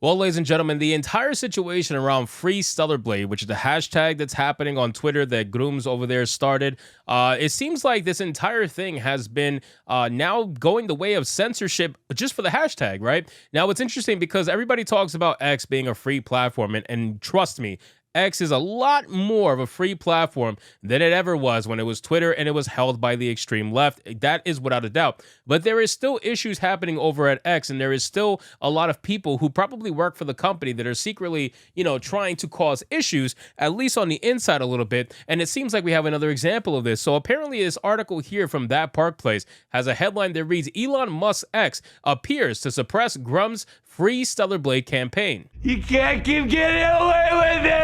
Well, ladies and gentlemen, the entire situation around Free Stellar Blade, which is the hashtag that's happening on Twitter that Grooms over there started, it seems like this entire thing has been now going the way of censorship just for the hashtag, right? Now, it's interesting because everybody talks about X being a free platform, and trust me, X is a lot more of a free platform than it ever was when it was Twitter and it was held by the extreme left. That is without a doubt. But there is still issues happening over at X, and there is still a lot of people who probably work for the company that are secretly, trying to cause issues, at least on the inside a little bit. And it seems like we have another example of this. So apparently this article here from That Park Place has a headline that reads, Elon Musk's X appears to suppress Grum's Free Stellar Blade campaign. You can't keep getting away with it!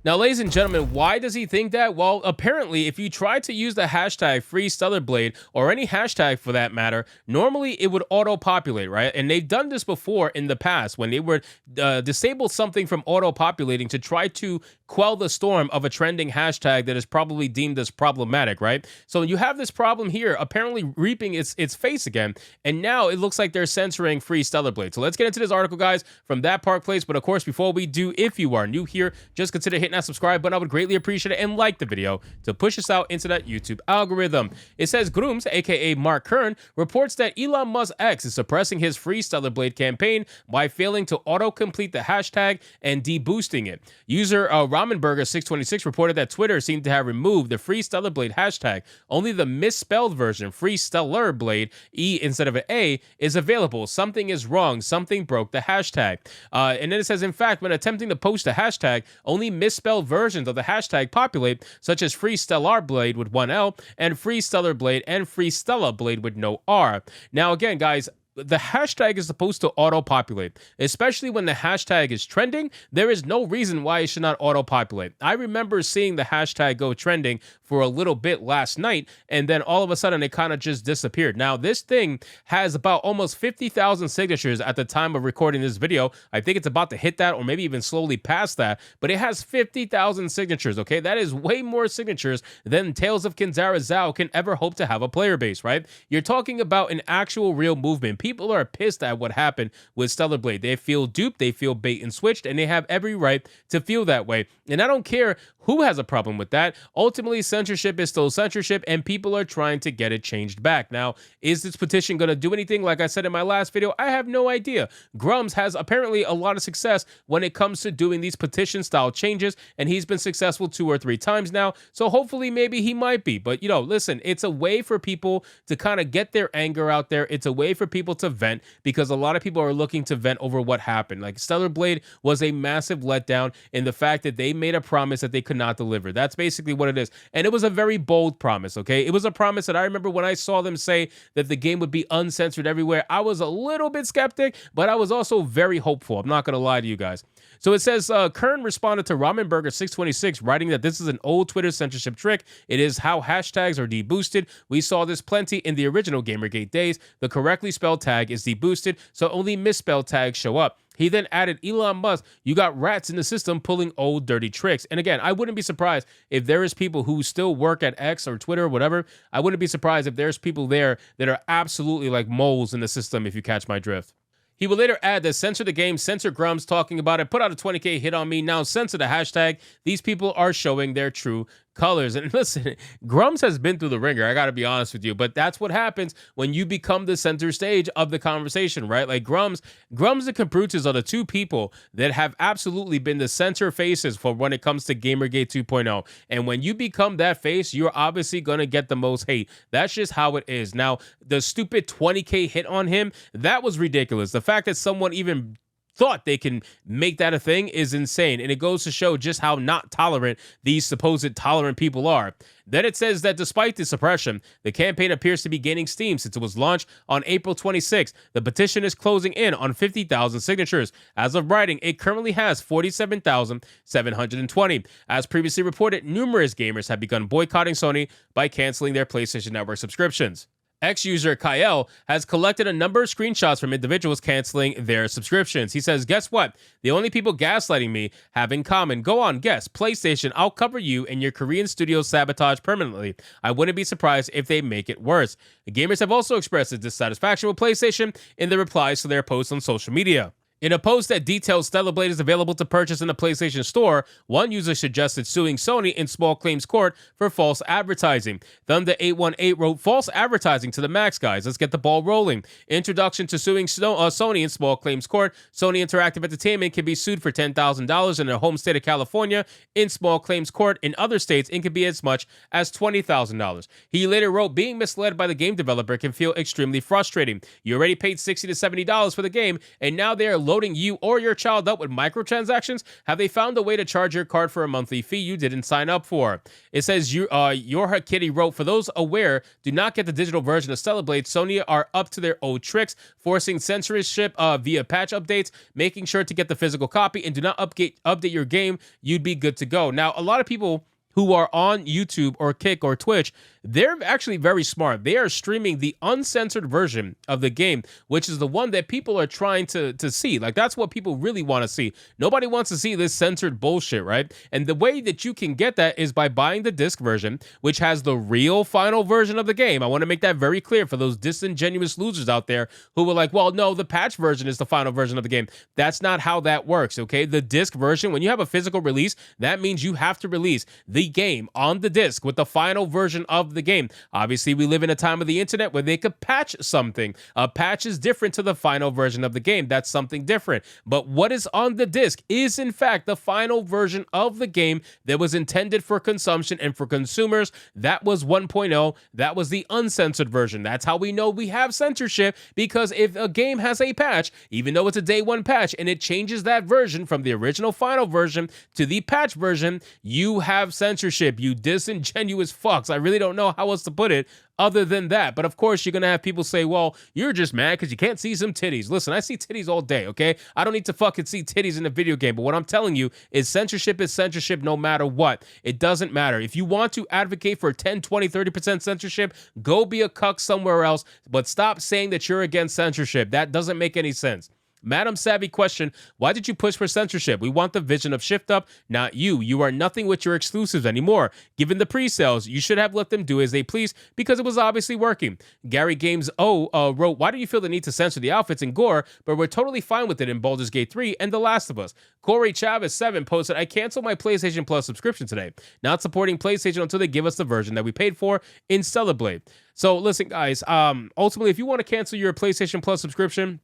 Now, ladies and gentlemen, why does he think that? Well, apparently, if you try to use the hashtag Free Stellar Blade, or any hashtag for that matter, normally it would auto-populate, right? And they've done this before in the past when they would disable something from auto-populating to try to quell the storm of a trending hashtag that is probably deemed as problematic, right? So you have this problem here, apparently reaping its face again, and now it looks like they're censoring Free Stellar Blade. So let's get into this article, guys, from That Park Place. But of course, before we do, if you are new here, just consider hitting that subscribe button. I would greatly appreciate it, and like the video to push us out into that YouTube algorithm. It says Grooms, aka Mark Kern, reports that Elon Musk X is suppressing his Free Stellar Blade campaign by failing to auto-complete the hashtag and deboosting it. User Ramenburger626 reported that Twitter seemed to have removed the Free Stellar Blade hashtag. Only the misspelled version, Free Stellar Blade, E instead of an A, is available. Something is wrong. Something broke the hashtag. And then it says, in fact, when attempting to post a hashtag, only misspelled versions of the hashtag populate, such as Free Stellar Blade with one L, and Free Stellar Blade, and Free Stella Blade with no R. Now, again, guys, the hashtag is supposed to auto-populate, especially when the hashtag is trending. There is no reason why it should not auto-populate. I remember seeing the hashtag go trending for a little bit last night, and then all of a sudden it kind of just disappeared. Now, this thing has about almost 50,000 signatures at the time of recording this video. I think it's about to hit that, or maybe even slowly past that, but it has 50,000 signatures, okay? That is way more signatures than Tales of Kinzara Zhao can ever hope to have a player base, right? You're talking about an actual real movement. People are pissed at what happened with Stellar Blade. They feel duped, they feel bait and switched, and they have every right to feel that way. And I don't care who has a problem with that. Ultimately, censorship is still censorship, and people are trying to get it changed back. Now, is this petition going to do anything? Like I said in my last video, I have no idea. Grums has apparently a lot of success when it comes to doing these petition-style changes, and he's been successful 2 or 3 times now, so hopefully maybe he might be. But, listen, it's a way for people to kind of get their anger out there. It's a way for people to vent, because a lot of people are looking to vent over what happened. Like, Stellar Blade was a massive letdown in the fact that they made a promise that they could not deliver. That's basically what it is. And it was a very bold promise, okay? It was a promise that I remember when I saw them say that the game would be uncensored everywhere. I was a little bit skeptic, but I was also very hopeful. I'm not going to lie to you guys. So it says, Kern responded to Ramenburger626, writing that this is an old Twitter censorship trick. It is how hashtags are deboosted. We saw this plenty in the original Gamergate days. The correctly spelled tag is deboosted, so only misspelled tags show up. He then added, Elon Musk, you got rats in the system pulling old dirty tricks. And again, I wouldn't be surprised if there is people who still work at X or Twitter or whatever. I wouldn't be surprised if there's people there that are absolutely like moles in the system, if you catch my drift. He will later add that censor the game, censor Grums talking about it, put out a 20K hit on me, now censor the hashtag. These people are showing their true colors. And listen, Grums has been through the ringer, I gotta be honest with you, but that's what happens when you become the center stage of the conversation, right? Like Grums and Comprutus are the 2 people that have absolutely been the center faces for when it comes to Gamergate 2.0. And when you become that face, you're obviously gonna get the most hate. That's just how it is. Now, the stupid 20K hit on him, that was ridiculous. The fact that someone even thought they can make that a thing is insane, and it goes to show just how not tolerant these supposed tolerant people are. Then it says that despite the suppression, the campaign appears to be gaining steam since it was launched on April 26th. The petition is closing in on 50,000 signatures. As of writing, it currently has 47,720. As previously reported, numerous gamers have begun boycotting Sony by canceling their PlayStation Network subscriptions. Ex-user Kyle has collected a number of screenshots from individuals canceling their subscriptions. He says, guess what? The only people gaslighting me have in common. Go on, guess. PlayStation, I'll cover you and your Korean studio sabotage permanently. I wouldn't be surprised if they make it worse. The gamers have also expressed their dissatisfaction with PlayStation in the replies to their posts on social media. In a post that details Stellar Blade is available to purchase in the PlayStation Store, one user suggested suing Sony in small claims court for false advertising. Thunder818 wrote, false advertising to the max, guys. Let's get the ball rolling. Introduction to suing Sony in small claims court. Sony Interactive Entertainment can be sued for $10,000 in their home state of California in small claims court. In other states, it can be as much as $20,000. He later wrote, being misled by the game developer can feel extremely frustrating. You already paid $60 to $70 for the game, and now they are loading you or your child up with microtransactions. Have they found a way to charge your card for a monthly fee you didn't sign up for? It says, Your Kitty wrote, for those aware, do not get the digital version of Stellar Blade. Sony are up to their old tricks, forcing censorship via patch updates, making sure to get the physical copy, and do not update your game. You'd be good to go. Now, a lot of people who are on YouTube or Kick or Twitch, they're actually very smart. They are streaming the uncensored version of the game, which is the one that people are trying to see. Like, that's what people really want to see. Nobody wants to see this censored bullshit, right? And the way that you can get that is by buying the disc version, which has the real final version of the game. I want to make that very clear for those disingenuous losers out there who were like, well, no, the patch version is the final version of the game. That's not how that works, okay? The disc version, when you have a physical release, that means you have to release the game on the disc with the final version of the game. Obviously, we live in a time of the internet where they could patch something. A patch is different to the final version of the game. That's something different. But what is on the disc is, in fact, the final version of the game that was intended for consumption and for consumers. That was 1.0. That was the uncensored version. That's how we know we have censorship, because if a game has a patch, even though it's a day one patch, and it changes that version from the original final version to the patch version, you have censorship, you disingenuous fucks. I really don't know how else to put it other than that. But of course, you're going to have people say, well, you're just mad because you can't see some titties. Listen, I see titties all day, okay? I don't need to fucking see titties in a video game. But what I'm telling you is censorship no matter what. It doesn't matter. If you want to advocate for 10, 20, 30% censorship, go be a cuck somewhere else. But stop saying that you're against censorship. That doesn't make any sense. Madam Savvy question, why did you push for censorship? We want the vision of Shift Up, not you. You are nothing with your exclusives anymore. Given the pre-sales, you should have let them do as they please because it was obviously working. Gary Games wrote, why do you feel the need to censor the outfits and gore, but we're totally fine with it in Baldur's Gate 3 and The Last of Us? Corey Chavez 7 posted, I canceled my PlayStation Plus subscription today. Not supporting PlayStation until they give us the version that we paid for in Stellar Blade. So listen, guys, ultimately, if you want to cancel your PlayStation Plus subscription,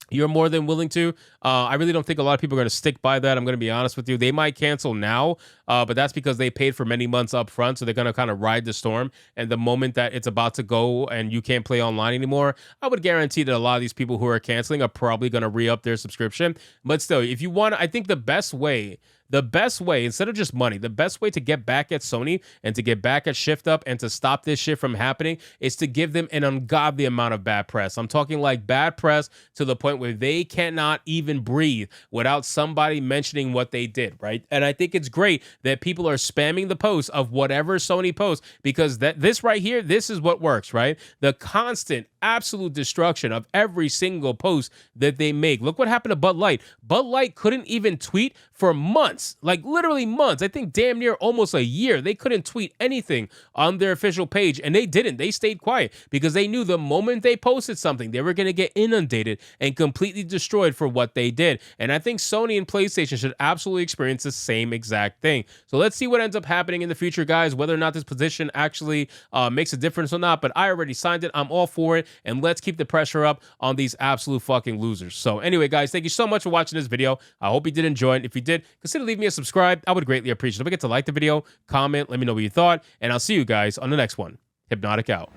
you're more than willing to. I really don't think a lot of people are going to stick by that. I'm going to be honest with you. They might cancel now, but that's because they paid for many months up front, so they're going to kind of ride the storm. And the moment that it's about to go and you can't play online anymore, I would guarantee that a lot of these people who are canceling are probably going to re-up their subscription. But still, if you want, I think the best way, instead of just money, the best way to get back at Sony and to get back at Shift Up and to stop this shit from happening is to give them an ungodly amount of bad press. I'm talking like bad press to the point where they cannot even breathe without somebody mentioning what they did, right? And I think it's great that people are spamming the posts of whatever Sony posts, because this right here, this is what works, right? The constant, absolute destruction of every single post that they make. Look what happened to Bud Light. Bud Light couldn't even tweet for months, like literally months. I think damn near almost a year. They couldn't tweet anything on their official page, and they didn't. They stayed quiet because they knew the moment they posted something, they were going to get inundated and completely destroyed for what they did. And I think Sony and PlayStation should absolutely experience the same exact thing. So let's see what ends up happening in the future, guys, whether or not this position actually makes a difference or not. But I already signed it. I'm all for it. And let's keep the pressure up on these absolute fucking losers. So anyway, guys, thank you so much for watching this video. I hope you did enjoy it. If you did, consider leaving me a subscribe. I would greatly appreciate it. Don't forget to like the video, comment, let me know what you thought, and I'll see you guys on the next one. Hypnotic out.